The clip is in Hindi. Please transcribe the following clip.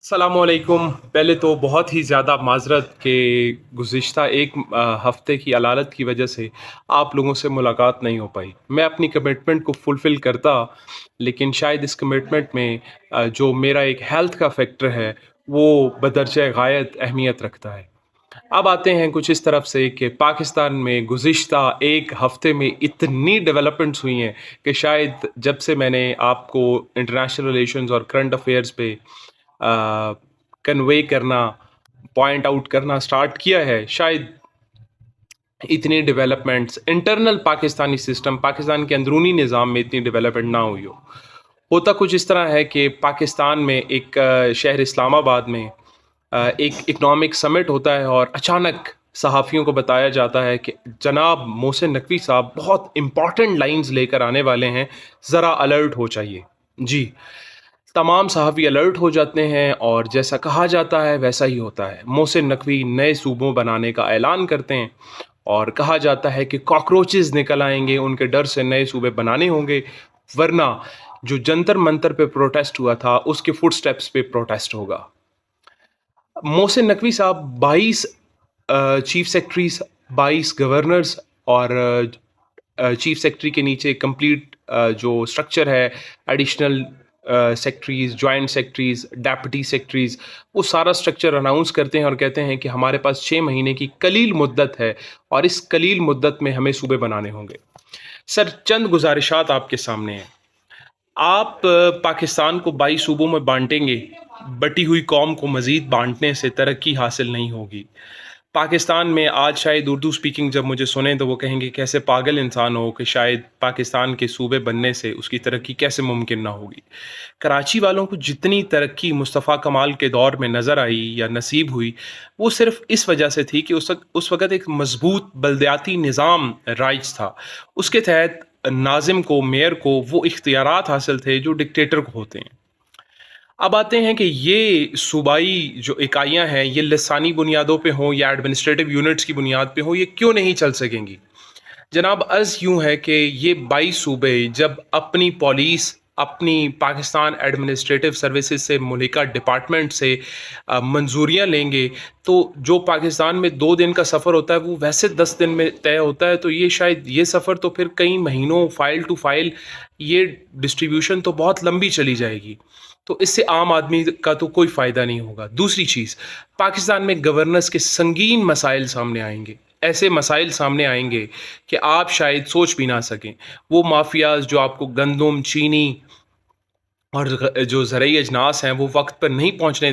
सलामुअलैकुम। पहले तो बहुत ही ज़्यादा माज़रत कि गुज़िश्ता एक हफ़्ते की अलालत की वजह से आप लोगों से मुलाकात नहीं हो पाई। मैं अपनी कमिटमेंट को फुलफ़िल करता, लेकिन शायद इस कमिटमेंट में जो मेरा एक हेल्थ का फैक्टर है, वो बदरजा गायत अहमियत रखता है। अब आते हैं कुछ इस तरफ से कि पाकिस्तान में गुज़िश्ता 1 हफ़्ते में इतनी डेवलपमेंट्स हुई हैं कि शायद जब से मैंने आपको इंटरनेशनल रिलेशंस और करंट अफ़ेयर्स पे कन्वे करना, पॉइंट आउट करना स्टार्ट किया है, शायद इतनी developments internal Pakistani system, Pakistan के अंदरूनी निज़ाम में इतनी डेवलपमेंट ना हुई हो। होता कुछ इस तरह है कि पाकिस्तान में एक शहर इस्लामाबाद में एक इकनॉमिक समिट होता है और अचानक सहाफ़ियों को बताया जाता है कि जनाब मोहसिन नकवी साहब बहुत इम्पोर्टेंट लाइन्स लेकर आने वाले हैं, ज़रा अलर्ट हो चाहिए। जी। तमाम सहाफ़ी अलर्ट हो जाते हैं और जैसा कहा जाता है वैसा ही होता है। मोहसिन नकवी नए सूबों बनाने का ऐलान करते हैं और कहा जाता है कि कॉकरोचेज़ निकल आएँगे, उनके डर से नए सूबे बनाने होंगे, वरना जो जंतर मंतर पे प्रोटेस्ट हुआ था, उसके फुटस्टेप्स पे प्रोटेस्ट होगा। मोहसिन नकवी साहब 22 चीफ सेक्रेटरीज़, 22 गवर्नर्स और चीफ सेक्रेटरी के नीचे कंप्लीट जो स्ट्रक्चर है, additional secretaries, joint secretaries, deputy secretaries, वो सारा स्ट्रक्चर अनाउंस करते हैं और कहते हैं कि हमारे पास 6 महीने की कलील मुद्दत है और इस कलील मुद्दत में हमें सूबे बनाने होंगे। सर, चंद गुज़ारिशात आपके सामने हैं। आप पाकिस्तान को 22 सूबों में बाँटेंगे, बटी हुई कौम को मज़ीद बाँटने से तरक्की हासिल नहीं होगी। पाकिस्तान में आज शायद उर्दू स्पीकिंग जब मुझे सुने तो वो कहेंगे कैसे पागल इंसान हो कि शायद पाकिस्तान के सूबे बनने से उसकी तरक्की कैसे मुमकिन ना होगी। कराची वालों को जितनी तरक्की मुस्तफ़ा कमाल के दौर में नज़र आई या नसीब हुई, वो सिर्फ़ इस वजह से थी कि उस वक़्त एक मज़बूत बलदियाती निज़ाम राइज था। उसके तहत नाज़िम को, मेयर को वो इख्तियारात हासिल थे जो डिक्टेटर को होते हैं। अब आते हैं कि ये सूबाई जो इकाइयाँ हैं, ये लिसानी बुनियादों पे हों या एडमिनिस्ट्रेटिव यूनिट्स की बुनियाद पे हों, ये क्यों नहीं चल सकेंगी? जनाब, अर्ज़ यूँ है कि ये 22 सूबे जब अपनी पॉलिस, अपनी पाकिस्तान एडमिनिस्ट्रेटिव सर्विसेज से मुल्हिका डिपार्टमेंट से मंजूरियाँ लेंगे, तो जो पाकिस्तान में 2 दिन का सफ़र होता है, वो वैसे 10 दिन में तय होता है, तो ये शायद ये सफ़र तो फिर कई महीनों फ़ाइल टू फ़ाइल ये डिस्ट्रीब्यूशन तो बहुत लंबी चली जाएगी। तो इससे आम आदमी का तो कोई फ़ायदा नहीं होगा। दूसरी चीज़, पाकिस्तान में गवर्नेंस के संगीन मसाइल सामने आएँगे। ऐसे मसाइल सामने आएँगे कि आप शायद सोच भी ना सकें। वो माफ़ियाज़ जो आपको गंदम, चीनी और जो ज़रई अजनास हैं, वो वक़्त पर नहीं पहुँचने